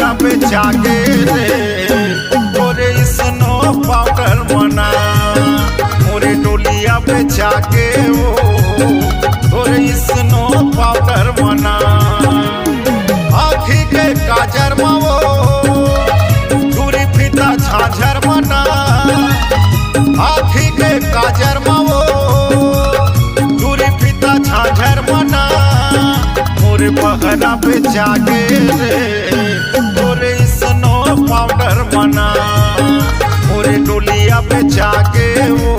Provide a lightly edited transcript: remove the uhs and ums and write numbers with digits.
पहरा पे जाके रे तोरे स्नो पाउडर बना मोरे डोलिया पे जाके वो तोरे स्नो पाउडर बना आँखी के काजर मावो दूरी फीता झांझर बना आँखी के काजर मावो दूरी फीता झांझर बना मोरे पहरा पे जाके रे तोरे स्नो पाउडर बना मोरे डोलिया पे जाके वो